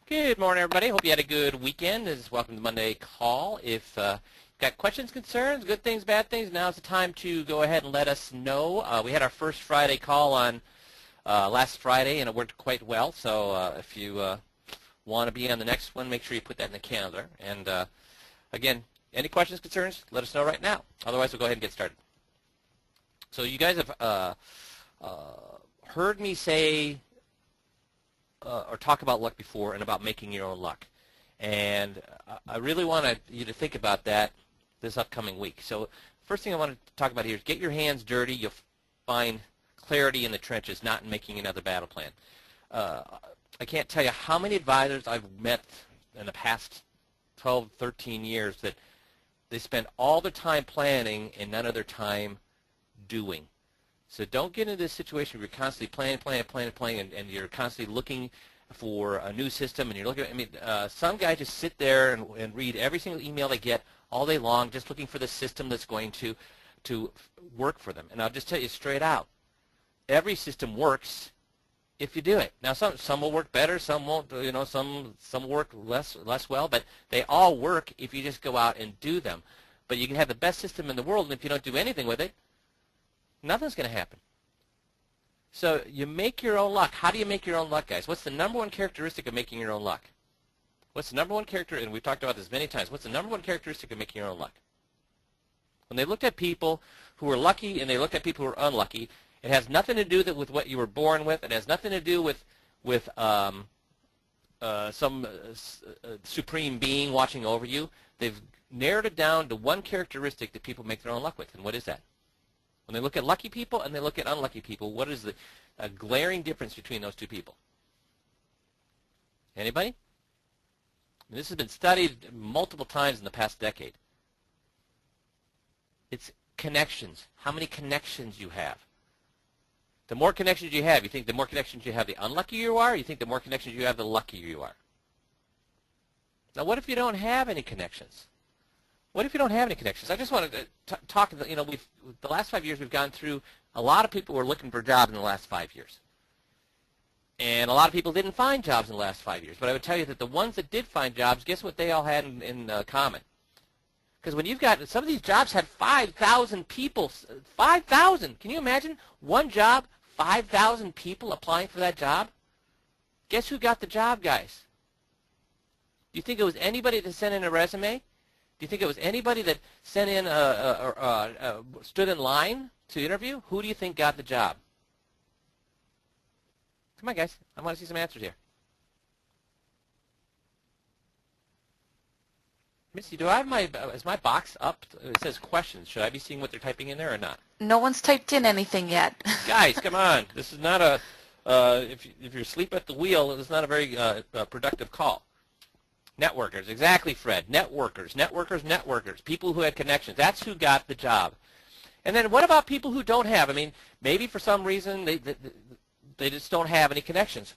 Good morning, everybody. Hope you had a good weekend. This is Welcome to Monday Call. If you've got questions, concerns, good things, bad things, now's the time to go ahead and let us know. We had our first Friday call on last Friday, and it worked quite well. So if you want to be on the next one, make sure you put that in the calendar. And again, any questions, concerns, let us know right now. Otherwise, we'll go ahead and get started. So you guys have heard me say or talk about luck before and about making your own luck. And I really want you to think about that this upcoming week. So first thing I want to talk about here is get your hands dirty. You'll find clarity in the trenches, not in making another battle plan. I can't tell you how many advisors I've met in the past 12, 13 years that they spend all their time planning and none of their time doing. So don't get into this situation where you're constantly planning, and you're constantly looking for a new system, and you're looking at, some guys just sit there and read every single email they get all day long, just looking for the system that's going to work for them. And I'll just tell you straight out, every system works if you do it. Now, some will work better, some won't, some work less well, but they all work if you just go out and do them. But you can have the best system in the world, and if you don't do anything with it, nothing's going to happen. So you make your own luck. How do you make your own luck, guys? What's the number one characteristic of making your own luck? What's the number one character, and we've talked about this many times, what's the number one characteristic of making your own luck? When they looked at people who were lucky and they looked at people who were unlucky, it has nothing to do with what you were born with. It has nothing to do with some supreme being watching over you. They've narrowed it down to one characteristic that people make their own luck with, and what is that? When they look at lucky people and they look at unlucky people, what is the glaring difference between those two people? Anybody? This has been studied multiple times in the past decade. It's connections. How many connections you have. The more connections you have, you think the more connections you have, the unluckier you are, or you think the more connections you have, the luckier you are? Now, what if you don't have any connections? What if you don't have any connections? I just wanted to talk, the last 5 years we've gone through, a lot of people were looking for jobs in the last 5 years. And a lot of people didn't find jobs in the last 5 years. But I would tell you that the ones that did find jobs, guess what they all had in common? Because when you've got, some of these jobs had 5,000 people, 5,000. Can you imagine? One job, 5,000 people applying for that job? Guess who got the job, guys? Do you think it was anybody that sent in a resume? Do you think it was anybody that sent in stood in line to interview? Who do you think got the job? Come on, guys. I want to see some answers here. Missy, do I have is my box up? It says questions. Should I be seeing what they're typing in there or not? No one's typed in anything yet. Guys, come on. This is not a, if you're asleep at the wheel, it's not a very productive call. Networkers, exactly, Fred. Networkers. People who had connections. That's who got the job. And then what about people who don't have? I mean, maybe for some reason they just don't have any connections.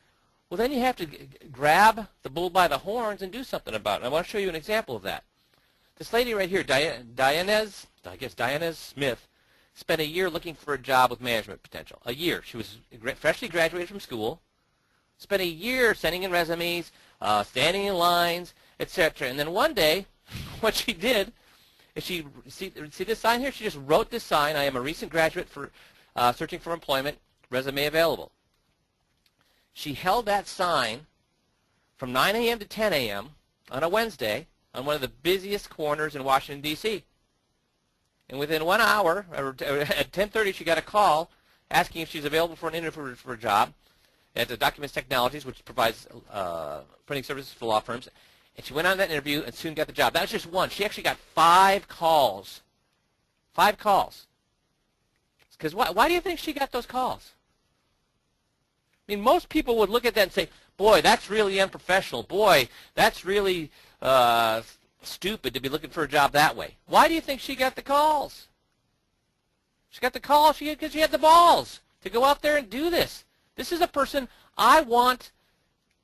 Well, then you have to grab the bull by the horns and do something about it. I want to show you an example of that. This lady right here, Diana Smith, spent a year looking for a job with management potential. A year. She was freshly graduated from school, spent a year sending in resumes, standing in lines, etc. And then one day, what she did is see this sign here? She just wrote this sign, I am a recent graduate for searching for employment, resume available. She held that sign from 9 a.m. to 10 a.m. on a Wednesday on one of the busiest corners in Washington, D.C. And within 1 hour, at 10:30, she got a call asking if she's available for an interview for a job at the Documents Technologies, which provides printing services for law firms. And she went on that interview and soon got the job. That was just one. She actually got 5 calls. 5 calls. Because why do you think she got those calls? I mean, most people would look at that and say, boy, that's really unprofessional. Boy, that's really stupid to be looking for a job that way. Why do you think she got the calls? She got the calls because she had the balls to go out there and do this. This is a person I want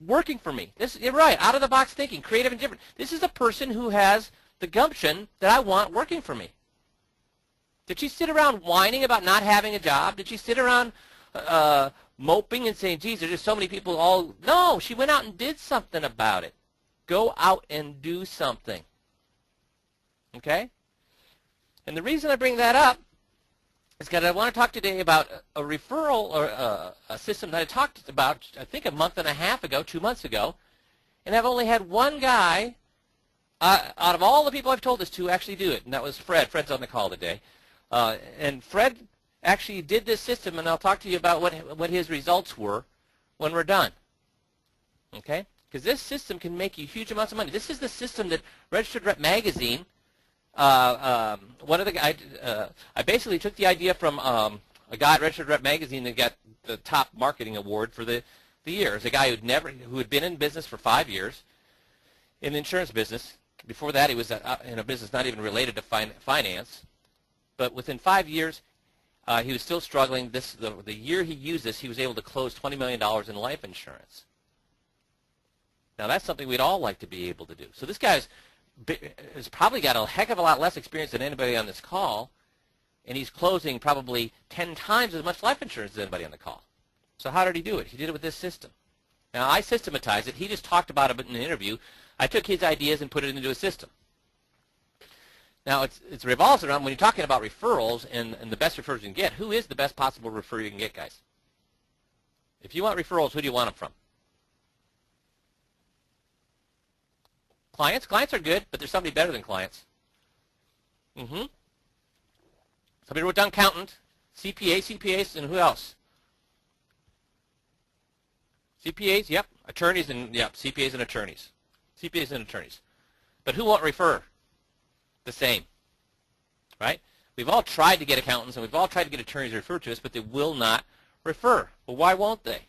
working for me. You're right, out-of-the-box thinking, creative and different. This is a person who has the gumption that I want working for me. Did she sit around whining about not having a job? Did she sit around moping and saying, geez, there's just so many people all... No, she went out and did something about it. Go out and do something. Okay? And the reason I bring that up is because I want to talk today about a referral or a system that I talked about, I think, a month and a half ago, 2 months ago, and I've only had one guy out of all the people I've told this to actually do it, and that was Fred. Fred's on the call today. And Fred actually did this system, and I'll talk to you about what his results were when we're done. Okay? Because this system can make you huge amounts of money. This is the system that Registered Rep Magazine, one of the guys, I basically took the idea from a guy at Registered Rep Magazine that got the top marketing award for the year. It's a guy who had been in business for 5 years, in the insurance business. Before that, he was in a business not even related to finance. But within 5 years, he was still struggling. The year he used this, he was able to close $20 million in life insurance. Now, that's something we'd all like to be able to do. So this guy has probably got a heck of a lot less experience than anybody on this call, and he's closing probably 10 times as much life insurance as anybody on the call. So how did he do it? He did it with this system. Now, I systematized it. He just talked about it in an interview. I took his ideas and put it into a system. Now, it revolves around, when you're talking about referrals and the best referrals you can get, who is the best possible referrer you can get, guys? If you want referrals, who do you want them from? Clients? Clients are good, but there's somebody better than clients. Somebody wrote down accountant, CPAs, and who else? CPAs, yep. Attorneys, and yep, CPAs and attorneys. CPAs and attorneys. But who won't refer? The same, right? We've all tried to get accountants and we've all tried to get attorneys to refer to us, but they will not refer. Well, why won't they?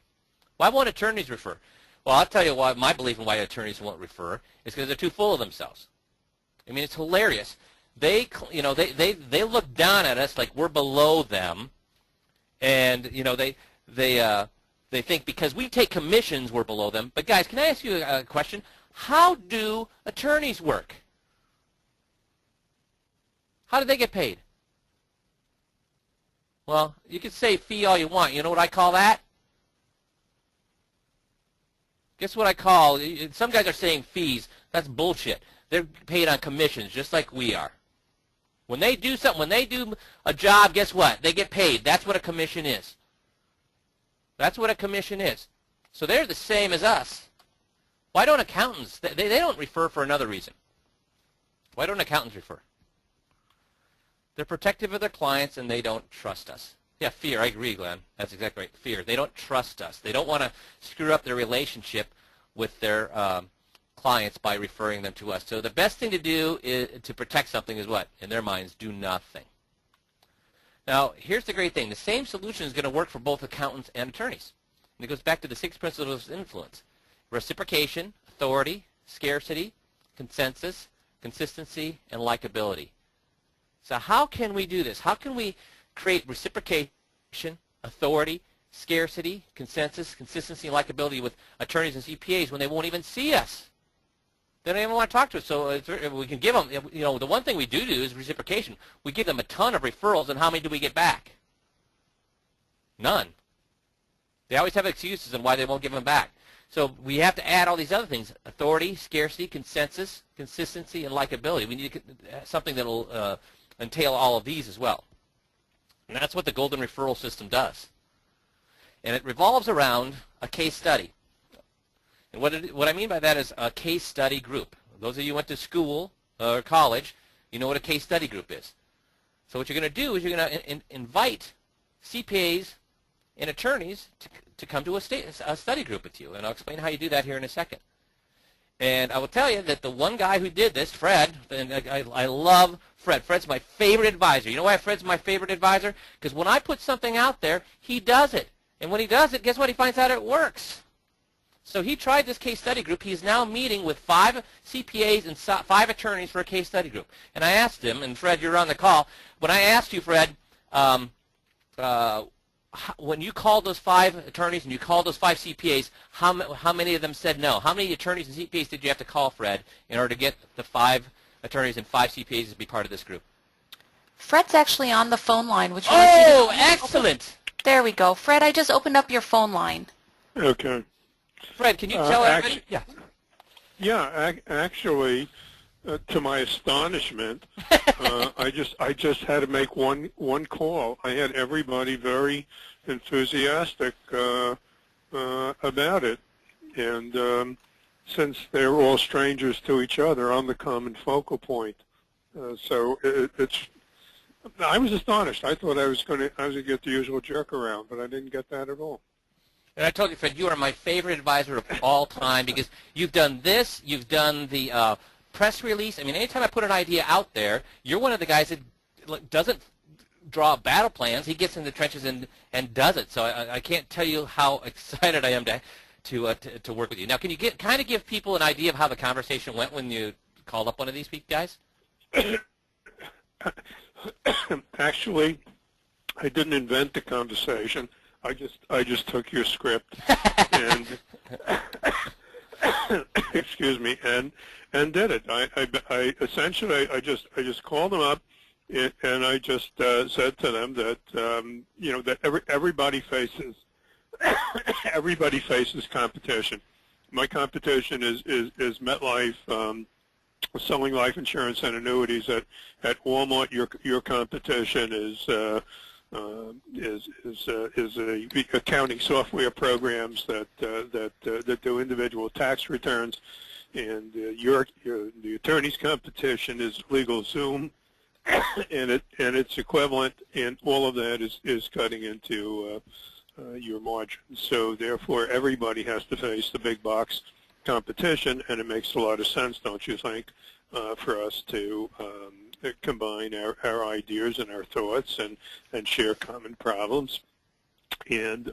Why won't attorneys refer? Well, I'll tell you why. My belief in why attorneys won't refer is because they're too full of themselves. I mean, it's hilarious. They look down at us like we're below them, and they think because we take commissions we're below them. But guys, can I ask you a question? How do attorneys work? How do they get paid? Well, you can say fee all you want. You know what I call that? Guess what I call? Some guys are saying fees. That's bullshit. They're paid on commissions just like we are. When they do something, when they do a job, guess what? They get paid. That's what a commission is. That's what a commission is. So they're the same as us. Why don't accountants? They don't refer for another reason. Why don't accountants refer? They're protective of their clients and they don't trust us. Yeah, fear. I agree, Glenn. That's exactly right. Fear. They don't trust us. They don't want to screw up their relationship with their clients by referring them to us. So the best thing to do to protect something is what? In their minds, do nothing. Now, here's the great thing. The same solution is going to work for both accountants and attorneys. And it goes back to the 6 principles of influence. Reciprocation, authority, scarcity, consensus, consistency, and likability. So how can we do this? How can we create reciprocation, authority, scarcity, consensus, consistency, and likability with attorneys and CPAs when they won't even see us? They don't even want to talk to us. So we can give them, the one thing we do is reciprocation. We give them a ton of referrals, and how many do we get back? None. They always have excuses on why they won't give them back. So we have to add all these other things: authority, scarcity, consensus, consistency, and likability. We need something that will entail all of these as well. And that's what the Golden Referral System does. And it revolves around a case study. And what I mean by that is a case study group. Those of you who went to school or college, you know what a case study group is. So what you're going to do is you're going to invite CPAs and attorneys to come to a study group with you. And I'll explain how you do that here in a second. And I will tell you that the one guy who did this, Fred, and I love Fred. Fred's my favorite advisor. You know why Fred's my favorite advisor? Because when I put something out there, he does it. And when he does it, guess what? He finds out it works. So he tried this case study group. He's now meeting with 5 CPAs and 5 attorneys for a case study group. And I asked him, and Fred, you're on the call. When I asked you, Fred, when you called those 5 attorneys and you called those 5 CPAs, how many of them said no? How many attorneys and CPAs did you have to call, Fred, in order to get the 5 attorneys and 5 CPAs to be part of this group? Fred's actually on the phone line. Which Oh, excellent. There we go. Fred, I just opened up your phone line. Okay. Fred, can you tell everybody? Yeah. Yeah, actually, to my astonishment, I just had to make one call. I had everybody very enthusiastic about it, and since they're all strangers to each other, I'm the common focal point. So it's. I was astonished. I thought I was gonna get the usual jerk around, but I didn't get that at all. And I told you, Fred, you are my favorite advisor of all time because you've done this, you've done the press release. I mean, anytime I put an idea out there, you're one of the guys that doesn't draw battle plans. He gets in the trenches and does it. So I can't tell you how excited I am to work with you. Now, can you kind of give people an idea of how the conversation went when you called up one of these guys? Actually, I didn't invent the conversation. I just took your script and excuse me and did it. I essentially I just called them up and I just said to them that you know that everybody faces competition. My competition is MetLife. Selling life insurance and annuities at Walmart. Your competition is accounting software programs that do individual tax returns, and the attorney's competition is LegalZoom, and its equivalent, and all of that is cutting into your margins. So therefore, everybody has to face the big box competition, and it makes a lot of sense, don't you think, for us to combine our ideas and our thoughts and share common problems and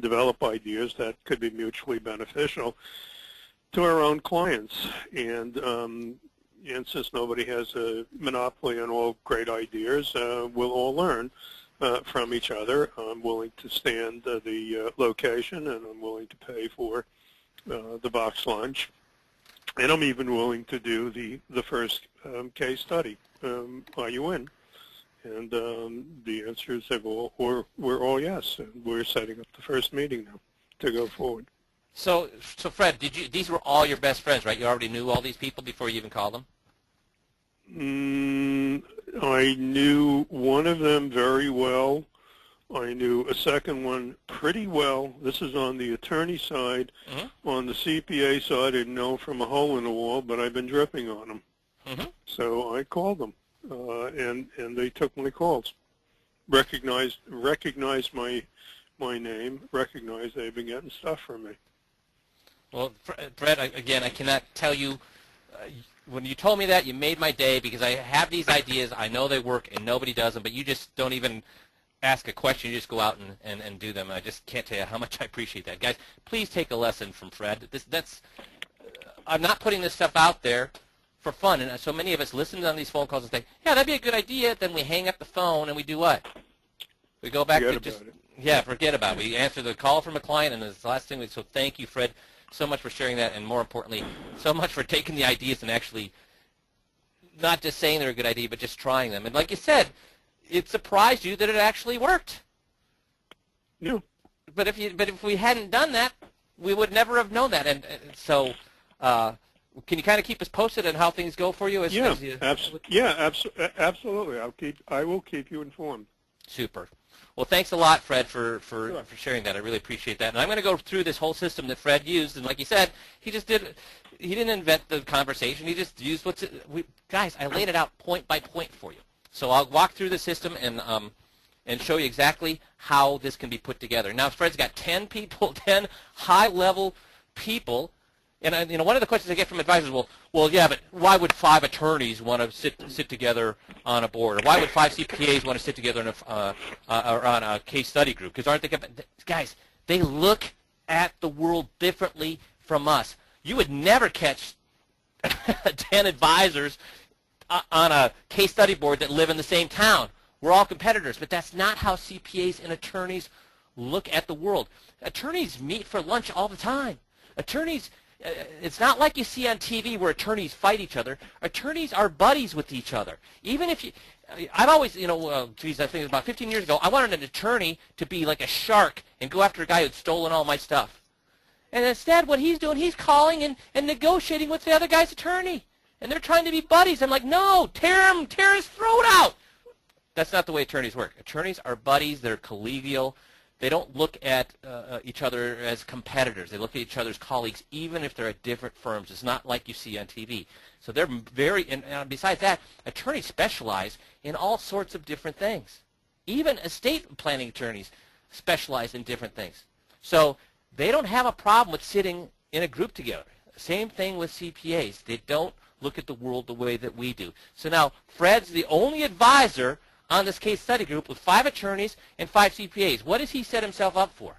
develop ideas that could be mutually beneficial to our own clients. And since nobody has a monopoly on all great ideas, we'll all learn from each other. I'm willing to stand the location, and I'm willing to pay for the box lunch, and I'm even willing to do the first case study. Are you in? And the answers we're all yes, and we're setting up the first meeting now to go forward. So Fred, these were all your best friends, right? You already knew all these people before you even called them? I knew one of them very well. I knew a second one pretty well. This is on the attorney side. Mm-hmm. On the CPA side, I didn't know from a hole in the wall, but I've been dripping on them. Mm-hmm. So I called them, and they took my calls. Recognized my name. Recognized they've been getting stuff from me. Well, Fred, again, I cannot tell you. When you told me that, you made my day, because I have these ideas. I know they work, and nobody does them, but you just don't even ask a question. You just go out and do them. I just can't tell you how much I appreciate that. Guys, please take a lesson from Fred. I'm not putting this stuff out there for fun, and so many of us listen on these phone calls and think, yeah, that'd be a good idea. Then we hang up the phone, and we do what? We go back to just, yeah, forget about it. We answer the call from a client, and it's the last thing. So thank you, Fred, so much for sharing that, and more importantly, so much for taking the ideas and actually not just saying they're a good idea, but just trying them. And like you said, it surprised you that it actually worked. Yeah. But if we hadn't done that, we would never have known that. And so, can you kind of keep us posted on how things go for you? Absolutely. I will keep you informed. Super. Well, thanks a lot, Fred, for sharing that. I really appreciate that. And I'm going to go through this whole system that Fred used. And like you said, he didn't invent the conversation. He just used guys, I laid it out point by point for you. So I'll walk through the system and show you exactly how this can be put together. Now, Fred's got 10 people, 10 high-level people. And one of the questions I get from advisors, well, yeah, but why would 5 attorneys want to sit together on a board, or why would 5 CPAs want to sit together on a case study group? Because aren't they, guys? They look at the world differently from us. You would never catch 10 advisors on a case study board that live in the same town. We're all competitors, but that's not how CPAs and attorneys look at the world. Attorneys meet for lunch all the time. Attorneys It's not like you see on TV where attorneys fight each other. Attorneys are buddies with each other. Even if you, I've always, geez, I think it was about 15 years ago, I wanted an attorney to be like a shark and go after a guy who'd stolen all my stuff. And instead, what he's doing, he's calling and negotiating with the other guy's attorney. And they're trying to be buddies. I'm like, no, tear his throat out. That's not the way attorneys work. Attorneys are buddies. They're collegial. They don't look at each other as competitors. They look at each other as colleagues, even if they're at different firms. It's not like you see on TV. So they're and besides that, attorneys specialize in all sorts of different things. Even estate planning attorneys specialize in different things. So they don't have a problem with sitting in a group together. Same thing with CPAs. They don't look at the world the way that we do. So now Fred's the only advisor on this case study group with 5 attorneys and 5 CPAs. What does he set himself up for?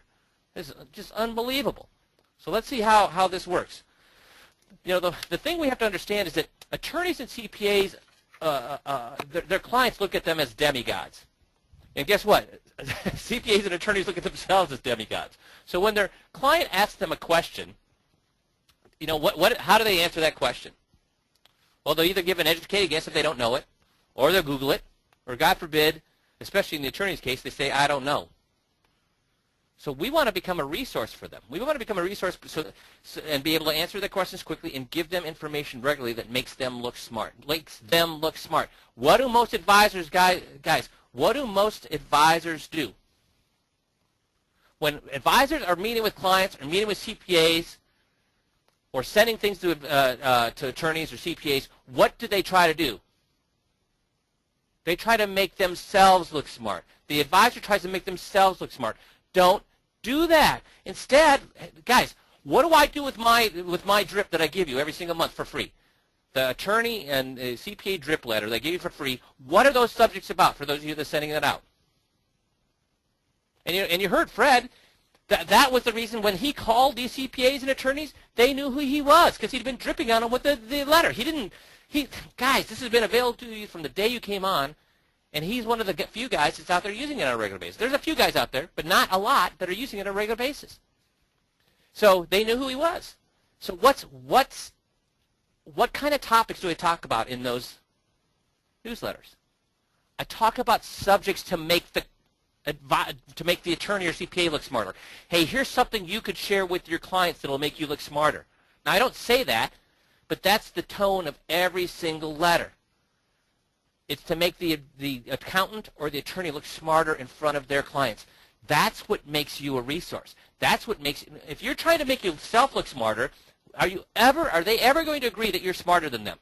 This is just unbelievable. So let's see how this works. The thing we have to understand is that attorneys and CPAs, their clients look at them as demigods. And guess what? CPAs and attorneys look at themselves as demigods. So when their client asks them a question, how do they answer that question? Well, they'll either give an educated guess if they don't know it, or they'll Google it, or God forbid, especially in the attorney's case, they say, I don't know. So we want to become a resource for them. We want to become a resource and be able to answer their questions quickly and give them information regularly that makes them look smart. What do most advisors, guys, what do most advisors do? When advisors are meeting with clients or meeting with CPAs or sending things to attorneys or CPAs, what do they try to do? They try to make themselves look smart. The advisor tries to make themselves look smart. Don't do that. Instead, guys, what do I do with my drip that I give you every single month for free? The attorney and CPA drip letter they give you for free. What are those subjects about for those of you that are sending it out? And you heard Fred. That was the reason when he called these CPAs and attorneys, they knew who he was because he'd been dripping on them with the letter. Guys, this has been available to you from the day you came on, and he's one of the few guys that's out there using it on a regular basis. There's a few guys out there, but not a lot that are using it on a regular basis. So they knew who he was. So what kind of topics do I talk about in those newsletters? I talk about subjects to make the attorney or CPA look smarter. Hey, here's something you could share with your clients that will make you look smarter. Now, I don't say that, but that's the tone of every single letter. It's to make the accountant or the attorney look smarter in front of their clients. That's what makes you a resource. That's what makes, if you're trying to make yourself look smarter, are they ever going to agree that you're smarter than them?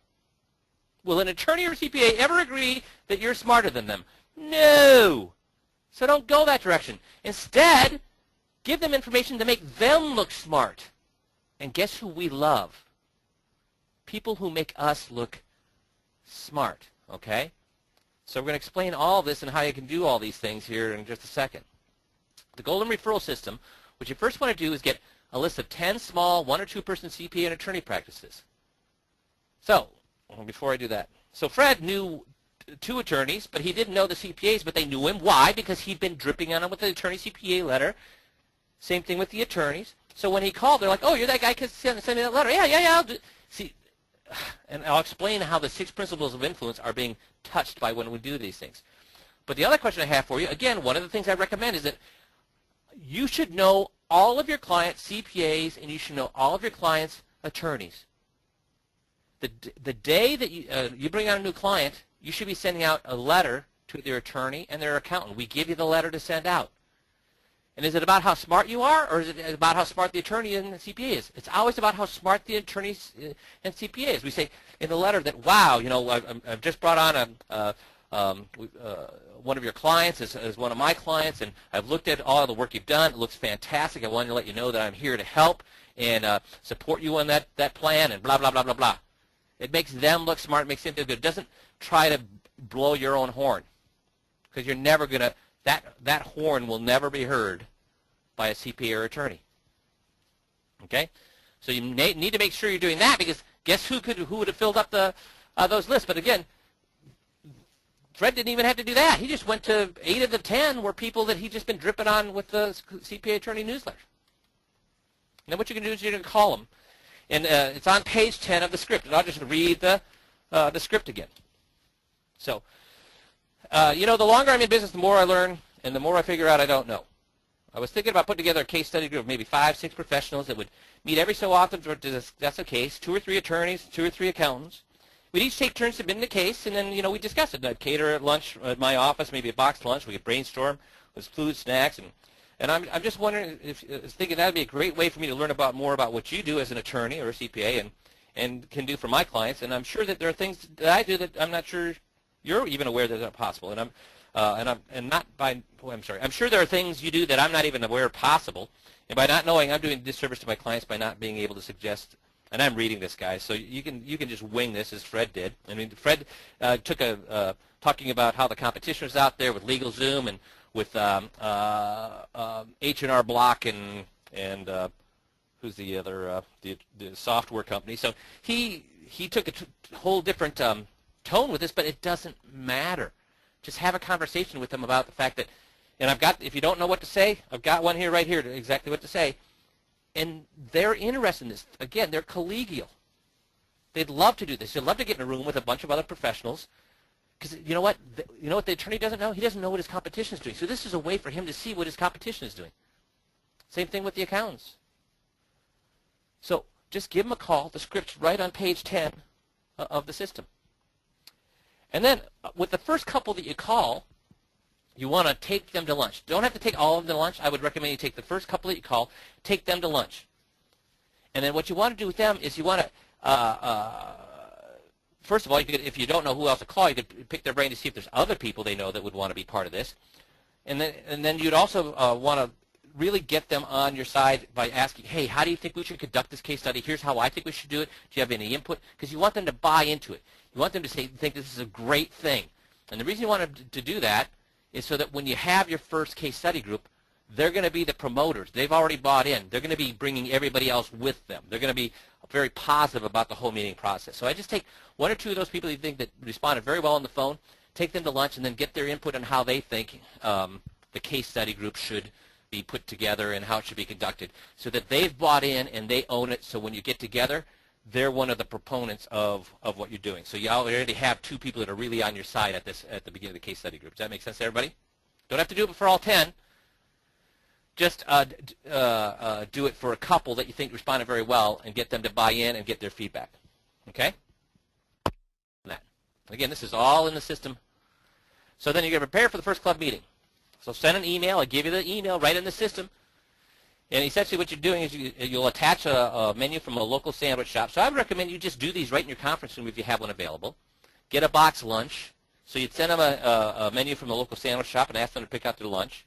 Will an attorney or CPA ever agree that you're smarter than them? No. So don't go that direction. Instead, give them information to make them look smart. And guess who we love? People who make us look smart, okay? So we're going to explain all this and how you can do all these things here in just a second. The Golden Referral System, what you first want to do is get a list of 10 small 1- or 2-person CPA and attorney practices. So, before I do that, so Fred knew 2 attorneys, but he didn't know the CPAs, but they knew him. Why? Because he'd been dripping on them with the attorney CPA letter. Same thing with the attorneys. So when he called, they're like, oh, you're that guy who sent me that letter. Yeah, I'll do. See, and I'll explain how the 6 principles of influence are being touched by when we do these things. But the other question I have for you, again, one of the things I recommend is that you should know all of your clients' CPAs, and you should know all of your clients' attorneys. The day that you bring on a new client, you should be sending out a letter to their attorney and their accountant. We give you the letter to send out. And is it about how smart you are, or is it about how smart the attorney and the CPA is? It's always about how smart the attorney and CPA is. We say in the letter that, wow, I've just brought on one of your clients as one of my clients, and I've looked at all the work you've done. It looks fantastic. I wanted to let you know that I'm here to help and support you on that plan, and blah, blah, blah, blah, blah. It makes them look smart. It makes them feel good. It doesn't try to blow your own horn, because you're never going to, that horn will never be heard by a CPA or attorney. Okay? So you need to make sure you're doing that, because guess who would have filled up those lists? But again, Fred didn't even have to do that. He just went to 8 of the 10 were people that he'd just been dripping on with the CPA attorney newsletter. And then what you're going to do is you're going to call them. And it's on page 10 of the script. And I'll just read the script again. So, you know, the longer I'm in business, the more I learn, and the more I figure out I don't know. I was thinking about putting together a case study group of maybe 5, 6 professionals that would meet every so often to discuss a case, 2 or 3 attorneys, 2 or 3 accountants. We'd each take turns submitting the case, and then, you know, we'd discuss it. I'd cater at lunch at my office, maybe a boxed lunch. We could brainstorm with food, snacks, and I'm just wondering thinking that would be a great way for me to learn more about what you do as an attorney or a CPA and can do for my clients. And I'm sure that there are things that I do that I'm not sure you're even aware that are possible. And I'm sure there are things you do that I'm not even aware are possible. And by not knowing, I'm doing disservice to my clients by not being able to suggest. And I'm reading this, guys, so you can just wing this as Fred did. I mean, Fred took talking about how the competition was out there with LegalZoom and with H&R Block and who's the other the software company. So he took a whole different tone with this, but it doesn't matter. Just have a conversation with them about the fact that, and if you don't know what to say, I've got one here right here to exactly what to say. And they're interested in this. Again, they're collegial. They'd love to do this. They'd love to get in a room with a bunch of other professionals. Because you know what? You know what the attorney doesn't know? He doesn't know what his competition is doing. So this is a way for him to see what his competition is doing. Same thing with the accountants. So just give them a call. The script's right on page 10 of the system. And then with the first couple that you call, you want to take them to lunch. Don't have to take all of them to lunch. I would recommend you take the first couple that you call, take them to lunch. And then what you want to do with them is you want to, first of all, if you don't know who else to call, you could pick their brain to see if there's other people they know that would want to be part of this. And then you'd also want to really get them on your side by asking, hey, how do you think we should conduct this case study? Here's how I think we should do it. Do you have any input? Because you want them to buy into it. You want them to think this is a great thing. And the reason you want them to do that is so that when you have your first case study group, they're going to be the promoters. They've already bought in. They're going to be bringing everybody else with them. They're going to be very positive about the whole meeting process. So I just take 1 or 2 of those people you think that responded very well on the phone, take them to lunch, and then get their input on how they think the case study group should be put together and how it should be conducted, so that they've bought in and they own it. So when you get together, they're one of the proponents of what you're doing. So you already have 2 people that are really on your side at the beginning of the case study group. Does that make sense to everybody? Don't have to do it for all 10. Just do it for a couple that you think responded very well and get them to buy in and get their feedback. Okay? That. Again, this is all in the system. So then you're going to prepare for the first club meeting. So send an email. I give you the email right in the system. And essentially what you're doing is you'll attach a menu from a local sandwich shop. So I would recommend you just do these right in your conference room if you have one available. Get a box lunch. So you'd send them a menu from a local sandwich shop and ask them to pick out their lunch.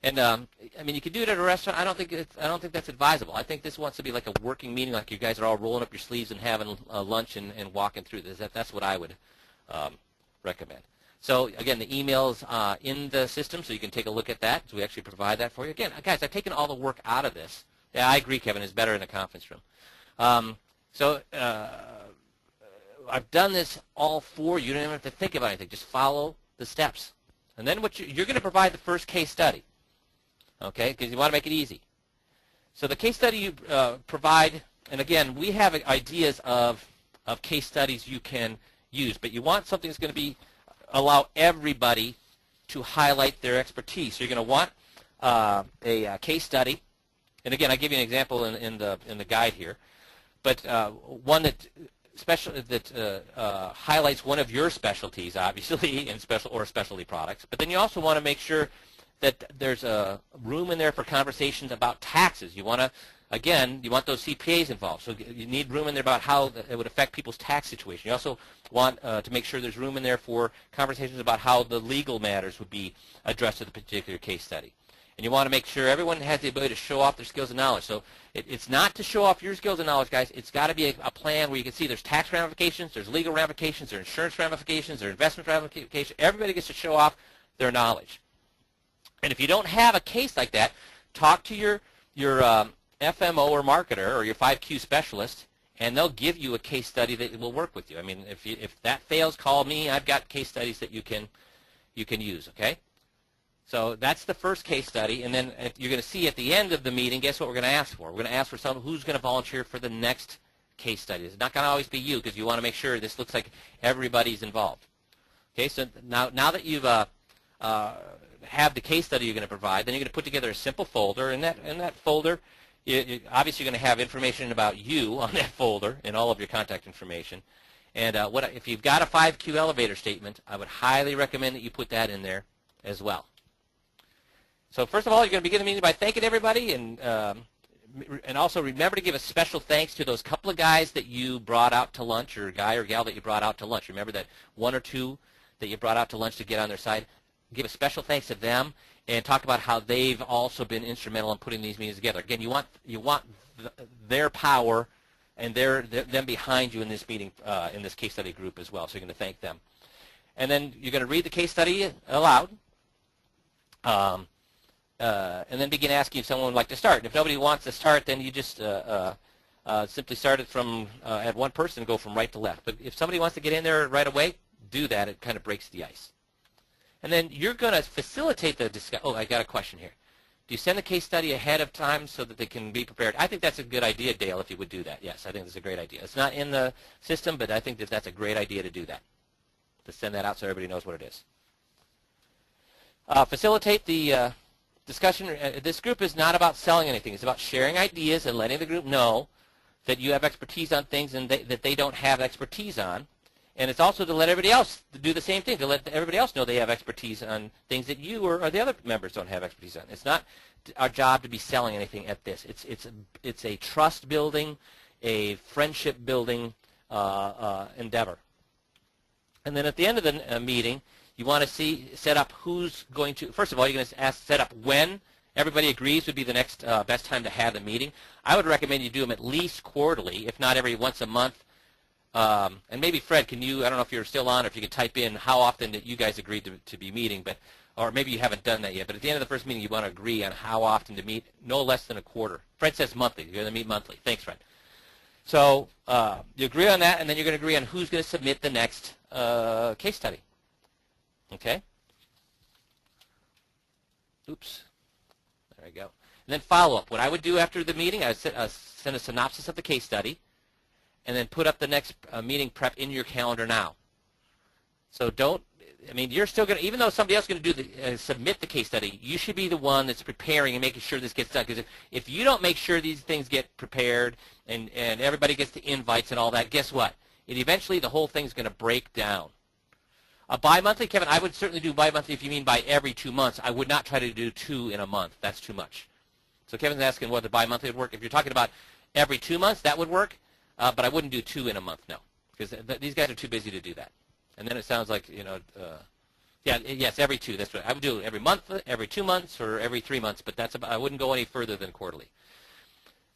And I mean, you could do it at a restaurant. I don't think that's advisable. I think this wants to be like a working meeting, like you guys are all rolling up your sleeves and having lunch and walking through this. That's what I would recommend. So again, the email's in the system, so you can take a look at that. So we actually provide that for you. Again, guys, I've taken all the work out of this. Yeah, I agree, Kevin. It's better in a conference room. I've done this all for you. You don't even have to think about anything. Just follow the steps. And then you're going to provide the first case study, okay, because you want to make it easy. So the case study you provide, and again, we have ideas of case studies you can use, but you want something that's going to allow everybody to highlight their expertise. So you're going to want a case study, and again, I give you an example in the guide here, but one that highlights one of your specialties, obviously, in specialty products. But then you also want to make sure that there's a room in there for conversations about taxes. You want those CPAs involved. So you need room in there about how it would affect people's tax situation. You also want to make sure there's room in there for conversations about how the legal matters would be addressed in the particular case study. And you want to make sure everyone has the ability to show off their skills and knowledge. So it's not to show off your skills and knowledge, guys. It's got to be a plan where you can see there's tax ramifications, there's legal ramifications, there's insurance ramifications, there's investment ramifications. Everybody gets to show off their knowledge. And if you don't have a case like that, talk to your FMO or marketer or your 5Q specialist, and they'll give you a case study that will work with you. I mean, if that fails, call me. I've got case studies that you can use, okay? So that's the first case study, and then you're going to see at the end of the meeting, guess what we're going to ask for? We're going to ask for someone who's going to volunteer for the next case study. It's not going to always be you because you want to make sure this looks like everybody's involved. Okay, so now that you've have the case study you're going to provide, then you're going to put together a simple folder, and that folder, obviously you're going to have information about you on that folder and all of your contact information. And if you've got a 5Q elevator statement, I would highly recommend that you put that in there as well. So first of all, you're going to begin the meeting by thanking everybody, and also remember to give a special thanks to those couple of guys that you brought out to lunch, or guy or gal that you brought out to lunch. Remember that one or two that you brought out to lunch to get on their side. Give a special thanks to them, and talk about how they've also been instrumental in putting these meetings together. Again, you want their power and them behind you in this meeting, in this case study group as well. So you're going to thank them, and then you're going to read the case study aloud. And then begin asking if someone would like to start. And if nobody wants to start, then you just simply start it from at one person and go from right to left. But if somebody wants to get in there right away, do that. It kind of breaks the ice. And then you're going to facilitate the discussion. Oh, I got a question here. Do you send the case study ahead of time so that they can be prepared? I think that's a good idea, Dale, if you would do that. Yes, I think that's a great idea. It's not in the system, but I think that that's a great idea to do that, to send that out so everybody knows what it is. Facilitate the discussion. This group is not about selling anything. It's about sharing ideas and letting the group know that you have expertise on things and that they don't have expertise on. And it's also to let everybody else do the same thing, to let everybody else know they have expertise on things that you or the other members don't have expertise on. It's not our job to be selling anything at this. It's a trust building, a friendship building endeavor. And then at the end of the meeting, you want to set up who's going to, first of all, you're going to set up when everybody agrees would be the next best time to have the meeting. I would recommend you do them at least quarterly, if not every once a month. And maybe Fred, can you, I don't know if you're still on, or if you could type in how often that you guys agreed to be meeting, or maybe you haven't done that yet, but at the end of the first meeting you want to agree on how often to meet, no less than a quarter. Fred says monthly. You're going to meet monthly. Thanks, Fred. So you agree on that, and then you're going to agree on who's going to submit the next case study. Okay? Oops. There we go. And then follow-up. What I would do after the meeting, I would send a synopsis of the case study, and then put up the next meeting prep in your calendar now. So you're still going to, even though somebody else is going to do submit the case study, you should be the one that's preparing and making sure this gets done. Because if you don't make sure these things get prepared and everybody gets the invites and all that, guess what? Eventually the whole thing's going to break down. Bi-monthly, Kevin, I would certainly do bi-monthly if you mean by every 2 months. I would not try to do 2 in a month. That's too much. So Kevin's asking whether bi-monthly would work. If you're talking about every 2 months, that would work. But I wouldn't do 2 in a month, no, because these guys are too busy to do that. And then it sounds like, yes, every 2. That's right. I would do it every month, every 2 months, or every 3 months. But I wouldn't go any further than quarterly.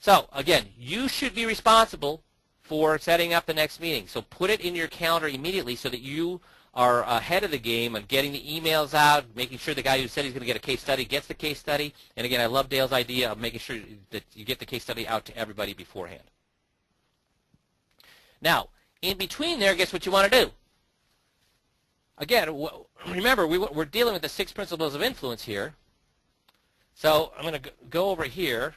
So again, you should be responsible for setting up the next meeting. So put it in your calendar immediately so that you are ahead of the game on getting the emails out, making sure the guy who said he's going to get a case study gets the case study. And again, I love Dale's idea of making sure that you get the case study out to everybody beforehand. Now, in between there, guess what you want to do? Again, remember, we're dealing with the 6 principles of influence here. So I'm going to go over here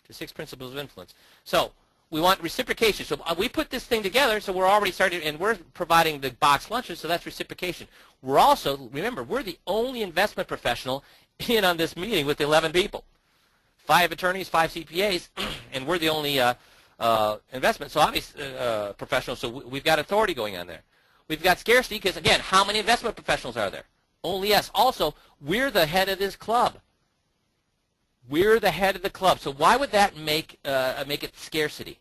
to 6 principles of influence. So we want reciprocation. So we put this thing together, so we're already starting, and we're providing the box lunches, so that's reciprocation. We're also, remember, we're the only investment professional in on this meeting with 11 people. 5 attorneys, 5 CPAs, and we're the only investment, so obviously professionals, so we've got authority going on there. We've got scarcity because, again, how many investment professionals are there? Only us. Also, we're the head of this club. We're the head of the club. So why would that make it scarcity?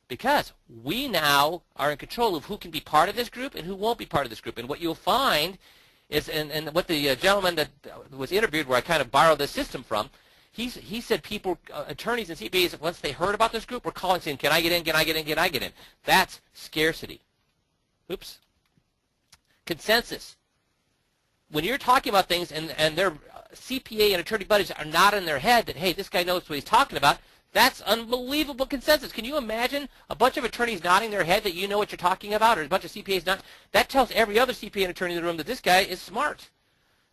Because we now are in control of who can be part of this group and who won't be part of this group. And what you'll find is, and what the gentleman that was interviewed, where I kind of borrowed this system from, he said people, attorneys and CPAs, once they heard about this group, were calling saying, can I get in, can I get in, can I get in? That's scarcity. Oops. Consensus. When you're talking about things and their CPA and attorney buddies are not in their head that, hey, this guy knows what he's talking about, That's unbelievable consensus. Can you imagine a bunch of attorneys nodding their head that you know what you're talking about, or a bunch of CPAs not? That tells every other CPA and attorney in the room that this guy is smart.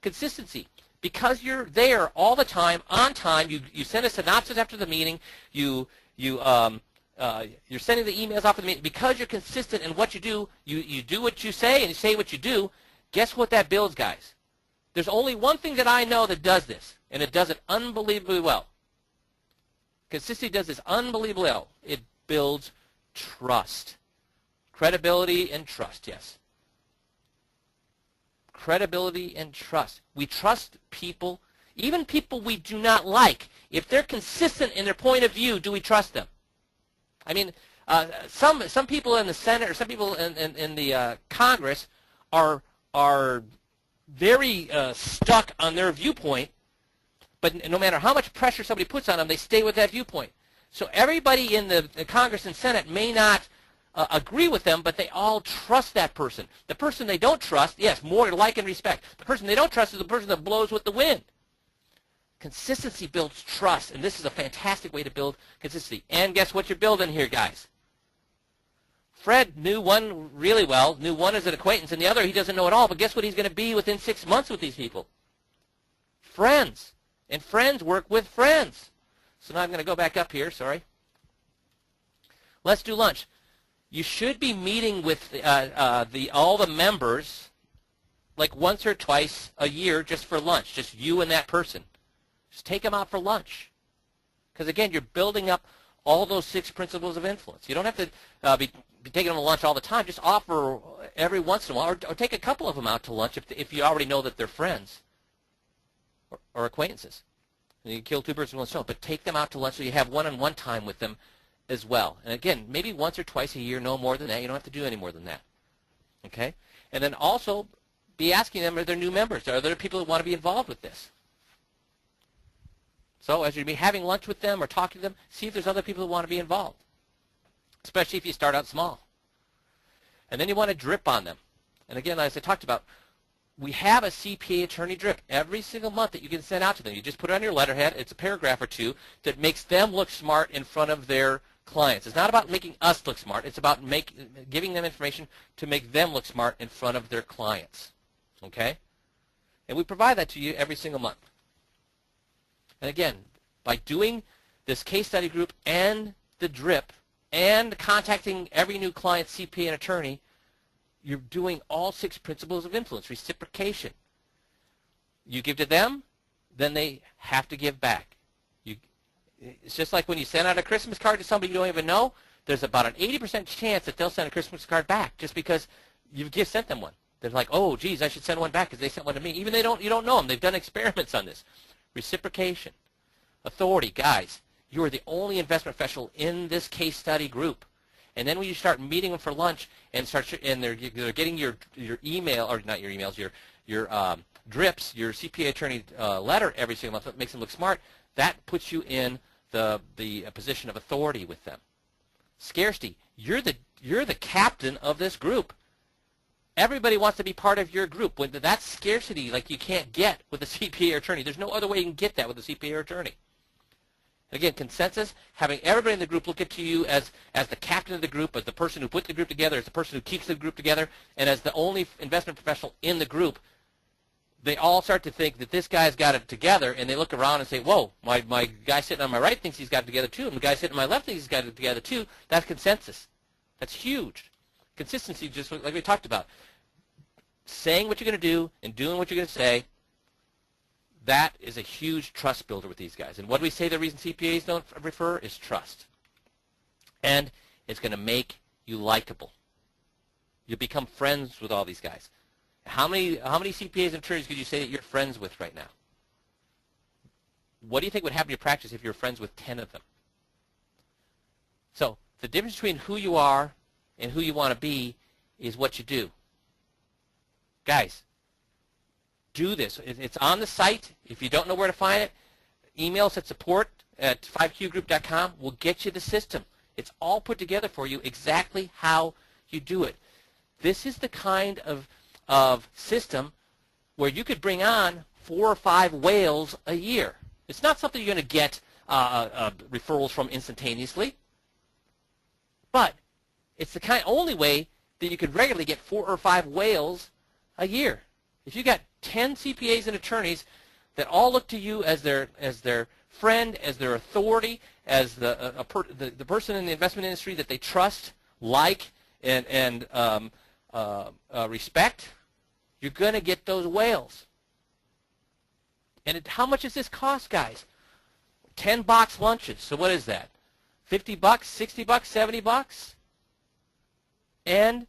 Consistency. Because you're there all the time, on time, you send a synopsis after the meeting, you're sending the emails off of the meeting. Because you're consistent in what you do, you do what you say and you say what you do, guess what that builds, guys? There's only one thing that I know that does this, and it does it unbelievably well. Consistency does this unbelievably well. It builds trust. Credibility and trust, yes. Credibility and trust. We trust people, even people we do not like. If they're consistent in their point of view, do we trust them? I mean, some people in the Senate or some people in the Congress are very stuck on their viewpoint, but no matter how much pressure somebody puts on them, they stay with that viewpoint. So everybody in the Congress and Senate may not agree with them, but they all trust that person. The person they don't trust, yes, more like and respect. The person they don't trust is the person that blows with the wind. Consistency builds trust, and this is a fantastic way to build consistency. And guess what you're building here, guys? Fred knew one really well, knew one as an acquaintance, and the other he doesn't know at all, but guess what he's going to be within 6 months with these people? Friends. And friends work with friends. So now I'm going to go back up here, sorry. Let's do lunch. You should be meeting with all the members like once or twice a year just for lunch, just you and that person. Just take them out for lunch. Because, again, you're building up all those 6 principles of influence. You don't have to be taking them to lunch all the time. Just offer every once in a while, or take a couple of them out to lunch if you already know that they're friends or acquaintances. And you can kill 2 birds with one stone, but take them out to lunch so you have one-on-one time with them as well. And again, maybe once or twice a year, no more than that. You don't have to do any more than that. Okay? And then also be asking them, are there new members? Are there people who want to be involved with this? So as you be having lunch with them or talking to them, see if there's other people who want to be involved, especially if you start out small. And then you want to drip on them. And again, as I talked about, we have a CPA attorney drip every single month that you can send out to them. You just put it on your letterhead. It's a paragraph or 2 that makes them look smart in front of their clients. It's not about making us look smart. It's about giving them information to make them look smart in front of their clients. Okay? And we provide that to you every single month. And again, by doing this case study group and the drip and contacting every new client, CPA, and attorney, you're doing all 6 principles of influence. Reciprocation. You give to them, then they have to give back. It's just like when you send out a Christmas card to somebody you don't even know, there's about an 80% chance that they'll send a Christmas card back just because you've just sent them one. They're like, oh, geez, I should send one back because they sent one to me. Even you don't know them. They've done experiments on this. Reciprocation. Authority. Guys, you are the only investment professional in this case study group. And then when you start meeting them for lunch and they're getting your email, or not your emails, your drips, your CPA attorney letter every single month that makes them look smart, that puts you in the position of authority with them. Scarcity. You're the captain of this group. Everybody wants to be part of your group. When that's scarcity, like you can't get with a CPA or attorney. There's no other way you can get that with a CPA or attorney. Again, consensus, having everybody in the group look at you as the captain of the group, as the person who put the group together, as the person who keeps the group together, and as the only investment professional in the group, they all start to think that this guy's got it together, and they look around and say, whoa, my guy sitting on my right thinks he's got it together too, and the guy sitting on my left thinks he's got it together too. That's consensus. That's huge. Consistency, just like we talked about. Saying what you're going to do and doing what you're going to say, that is a huge trust builder with these guys. And what do we say the reason CPAs don't refer is trust. And it's going to make you likable. You'll become friends with all these guys. How many CPAs and attorneys could you say that you're friends with right now? What do you think would happen in your practice if you're friends with 10 of them? So the difference between who you are and who you want to be is what you do. Guys, do this. It's on the site. If you don't know where to find it, email us at support@5qgroup.com. We'll get you the system. It's all put together for you exactly how you do it. This is the kind of system where you could bring on 4 or 5 whales a year. It's not something you're going to get referrals from instantaneously. But it's the only way that you could regularly get 4 or 5 whales a year. If you got 10 CPAs and attorneys that all look to you as their friend, as their authority, as the person in the investment industry that they trust, like, and respect, you're going to get those whales. And how much does this cost, guys? 10 box lunches. So what is that? $50, $60, $70? And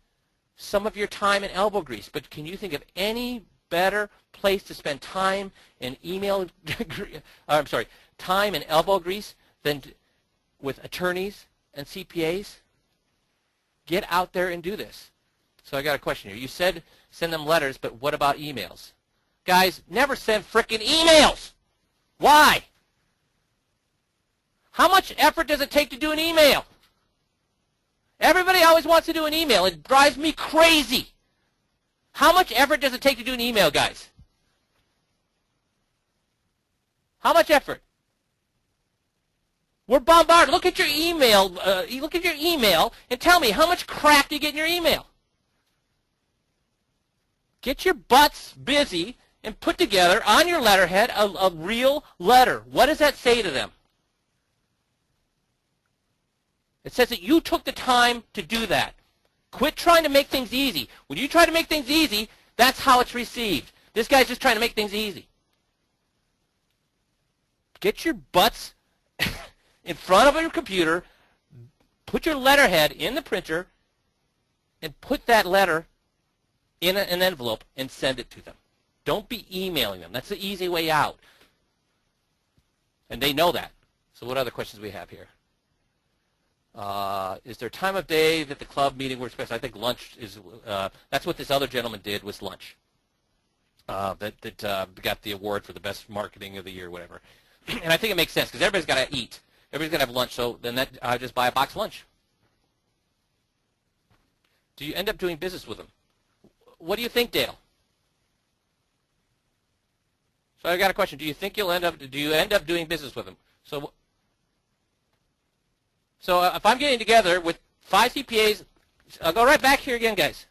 some of your time and elbow grease. But can you think of any better place to spend time and time and elbow grease than with attorneys and CPAs? Get out there and do this. So I got a question here. You said send them letters, but what about emails? Guys, never send frickin' emails. Why? How much effort does it take to do an email? Everybody always wants to do an email. It drives me crazy. How much effort does it take to do an email, guys? How much effort? We're bombarded. Look at your email. Look at your email and tell me how much crap do you get in your email. Get your butts busy and put together on your letterhead a real letter. What does that say to them? It says that you took the time to do that. Quit trying to make things easy. When you try to make things easy, that's how it's received. This guy's just trying to make things easy. Get your butts in front of your computer, put your letterhead in the printer, and put that letter in an envelope and send it to them. Don't be emailing them. That's the easy way out. And they know that. So what other questions do we have here? Is there time of day that the club meeting works best? I think lunch is, that's what this other gentleman did, was lunch. That got the award for the best marketing of the year, whatever. And I think it makes sense because everybody's got to eat. Everybody's got to have lunch, so then I just buy a box lunch. Do you end up doing business with them? What do you think, Dale? So I got a question. Do you think do you end up doing business with them? So if I'm getting together with 5 CPAs, I'll go right back here again, guys.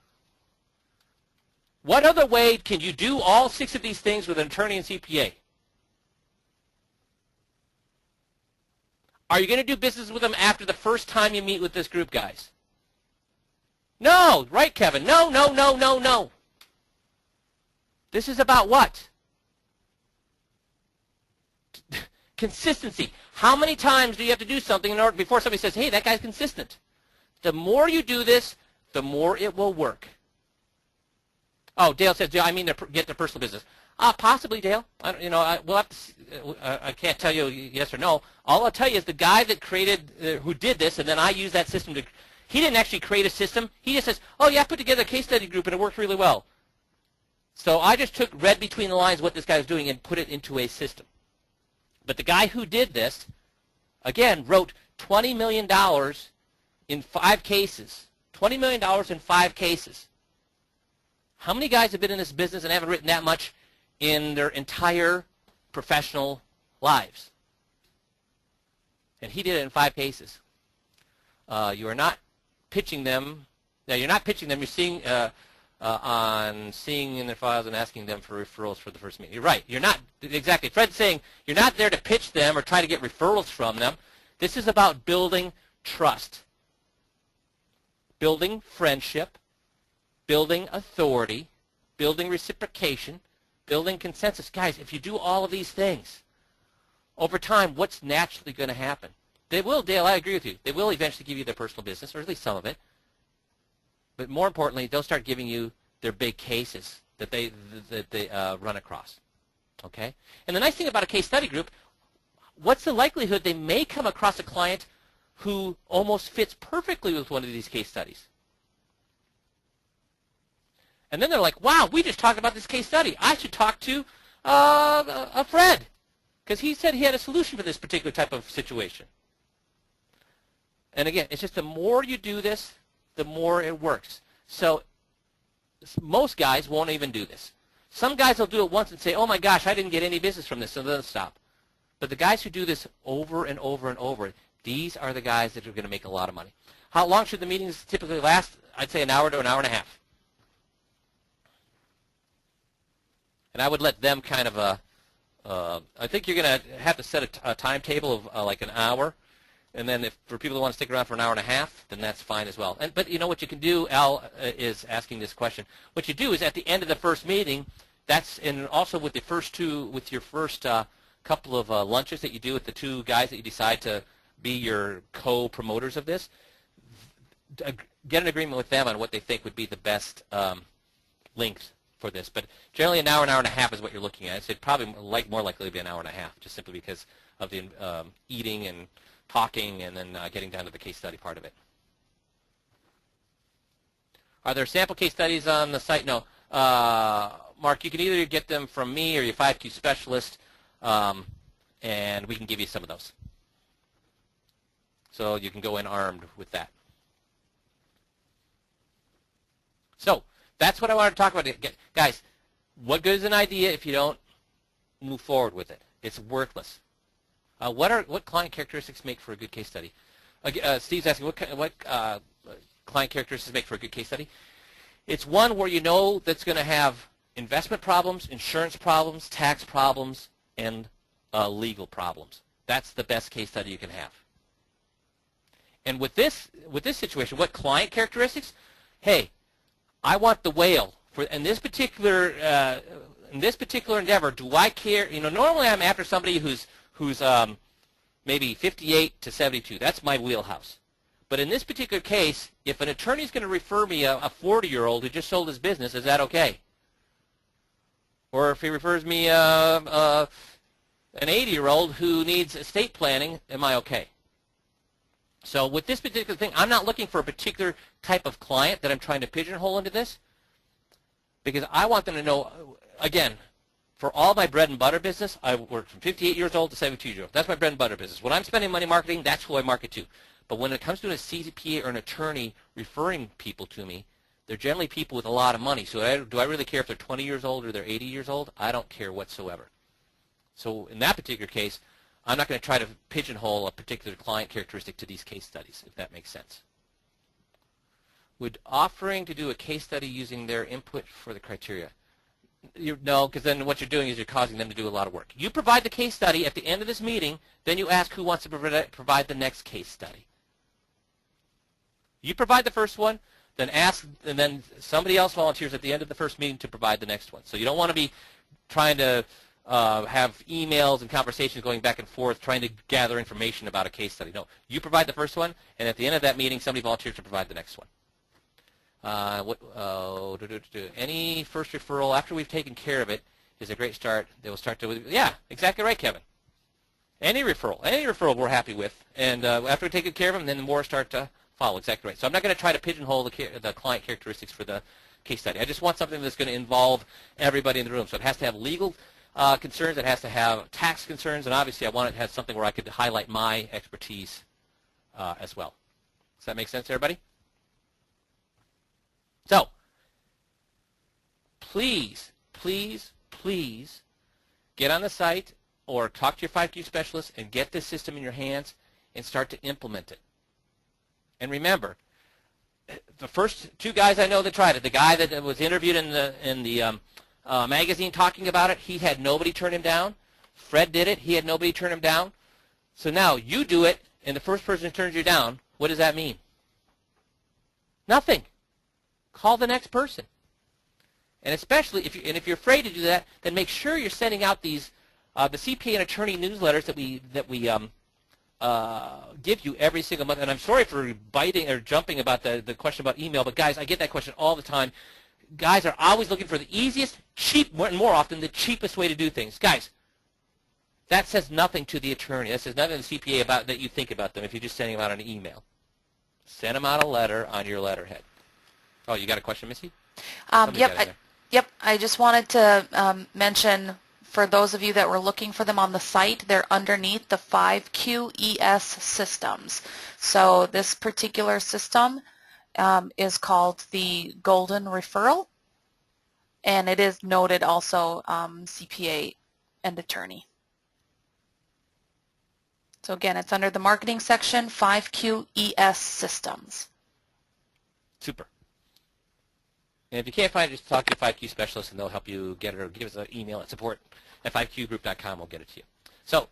What other way can you do all 6 of these things with an attorney and CPA? Are you going to do business with them after the first time you meet with this group, guys? No, right, Kevin? No, no, no, no, no. This is about what? Consistency. How many times do you have to do something in order before somebody says, hey, that guy's consistent? The more you do this, the more it will work. Oh, Dale says, I mean to get to personal business. Possibly, Dale. We'll have to. I can't tell you yes or no. All I'll tell you is the guy that created, who did this, and then I used that system to. He didn't actually create a system. He just says, oh yeah, I put together a case study group and it worked really well. So I just read between the lines what this guy was doing and put it into a system. But the guy who did this, again, wrote $20 million in 5 cases. $20 million in 5 cases. How many guys have been in this business and haven't written that much in their entire professional lives? And he did it in 5 cases. You are not pitching them. Now, you're not pitching them. You're seeing seeing in their files and asking them for referrals for the first meeting. You're right. You're not. Exactly. Fred's saying you're not there to pitch them or try to get referrals from them. This is about building trust, building friendship, building authority, building reciprocation, building consensus. Guys, if you do all of these things, over time, what's naturally going to happen? They will, Dale, I agree with you. They will eventually give you their personal business, or at least some of it. But more importantly, they'll start giving you their big cases that they run across. Okay? And the nice thing about a case study group, what's the likelihood they may come across a client who almost fits perfectly with one of these case studies? And then they're like, wow, we just talked about this case study. I should talk to Fred, because he said he had a solution for this particular type of situation. And again, it's just the more you do this, the more it works. So most guys won't even do this. Some guys will do it once and say, oh my gosh, I didn't get any business from this, so they'll stop. But the guys who do this over and over and over, these are the guys that are going to make a lot of money. How long should the meetings typically last? I'd say an hour to an hour and a half. And I would let them kind of, I think you're going to have to set a timetable of like an hour. And then if for people who want to stick around for an hour and a half, then that's fine as well. But you know what you can do, Al is asking this question. What you do is at the end of the first meeting, and also with your first couple of lunches that you do with the two guys that you decide to be your co-promoters of this, get an agreement with them on what they think would be the best length for this. But generally an hour and a half is what you're looking at. So it'd probably more likely to be an hour and a half, just simply because of the eating and talking and then getting down to the case study part of it. Are there sample case studies on the site? No. Mark, you can either get them from me or your 5Q specialist, and we can give you some of those. So you can go in armed with that. So that's what I wanted to talk about. Guys, what good is an idea if you don't move forward with it? It's worthless. What client characteristics make for a good case study? Steve's asking what client characteristics make for a good case study. It's one where you know that's going to have investment problems, insurance problems, tax problems, and legal problems. That's the best case study you can have. And with this situation, what client characteristics? Hey, I want the whale in this particular endeavor. Do I care? You know, normally I'm after somebody who's maybe 58 to 72. That's my wheelhouse. But in this particular case, if an attorney is going to refer me a 40-year-old who just sold his business, is that okay? Or if he refers me an 80-year-old who needs estate planning, am I okay? So with this particular thing, I'm not looking for a particular type of client that I'm trying to pigeonhole into this, because I want them to know, again, for all my bread and butter business, I work from 58 years old to 72 years old. That's my bread and butter business. When I'm spending money marketing, that's who I market to. But when it comes to a CPA or an attorney referring people to me, they're generally people with a lot of money. So do I really care if they're 20 years old or they're 80 years old? I don't care whatsoever. So in that particular case, I'm not going to try to pigeonhole a particular client characteristic to these case studies, if that makes sense. Would offering to do a case study using their input for the criteria? No, because then what you're doing is you're causing them to do a lot of work. You provide the case study at the end of this meeting, then you ask who wants to provide the next case study. You provide the first one, then ask, and then somebody else volunteers at the end of the first meeting to provide the next one. So you don't want to be trying to have emails and conversations going back and forth trying to gather information about a case study. No, you provide the first one, and at the end of that meeting, somebody volunteers to provide the next one. Any first referral after we've taken care of it is a great start. They will start to, yeah, exactly right, Kevin. Any referral we're happy with, and after we take care of them, then more start to follow. Exactly right. So I'm not going to try to pigeonhole the client characteristics for the case study. I just want something that's going to involve everybody in the room. So it has to have legal concerns, it has to have tax concerns, and obviously I want it to have something where I could highlight my expertise as well. Does that make sense, everybody? So, please, please, please get on the site or talk to your 5Q specialist and get this system in your hands and start to implement it. And remember, the first two guys I know that tried it, the guy that was interviewed in the magazine talking about it, he had nobody turn him down. Fred did it. He had nobody turn him down. So now you do it, and the first person who turns you down, what does that mean? Nothing. Call the next person. And especially if you're afraid to do that, then make sure you're sending out these the CPA and attorney newsletters that we give you every single month. And I'm sorry for biting or jumping about the question about email, but guys, I get that question all the time. Guys are always looking for the easiest, more often the cheapest way to do things. Guys, that says nothing to the attorney. That says nothing to the CPA about that you think about them if you're just sending them out an email. Send them out a letter on your letterhead. Oh, you got a question, Missy? Yep. I just wanted to mention, for those of you that were looking for them on the site, they're underneath the 5QES systems. So this particular system is called the Golden Referral, and it is noted also CPA and attorney. So again, it's under the marketing section, 5QES Systems. Super. And if you can't find it, just talk to your 5Q specialist and they'll help you get it, or give us an email at support@5qgroup.com. We'll get it to you. So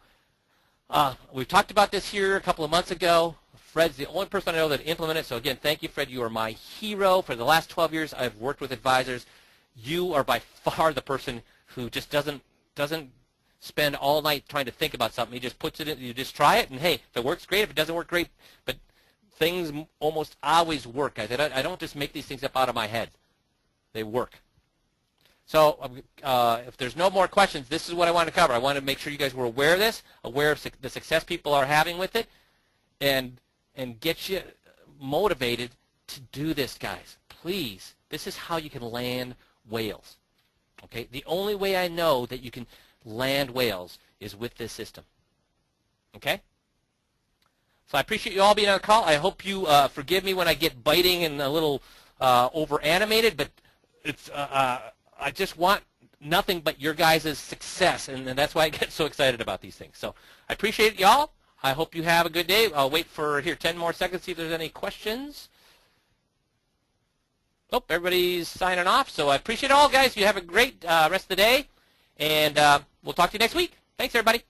we've talked about this here a couple of months ago. Fred's the only person I know that implemented it. So again, thank you, Fred. You are my hero. For the last 12 years, I've worked with advisors. You are by far the person who just doesn't spend all night trying to think about something. He just puts it in. You just try it, and hey, if it works, great. If it doesn't work, great. But things almost always work, guys. I don't just make these things up out of my head. They work. So if there's no more questions, this is what I want to cover. I want to make sure you guys were aware of this, aware of the success people are having with it, and get you motivated to do this, guys. Please, this is how you can land whales. Okay? The only way I know that you can land whales is with this system. Okay? So I appreciate you all being on the call. I hope you forgive me when I get biting and a little over-animated, but it's I just want nothing but your guys' success, and that's why I get so excited about these things. So I appreciate it, y'all. I hope you have a good day. I'll wait for 10 more seconds, see if there's any questions. Oh, everybody's signing off. So I appreciate it all, guys. You have a great rest of the day, and we'll talk to you next week. Thanks, everybody.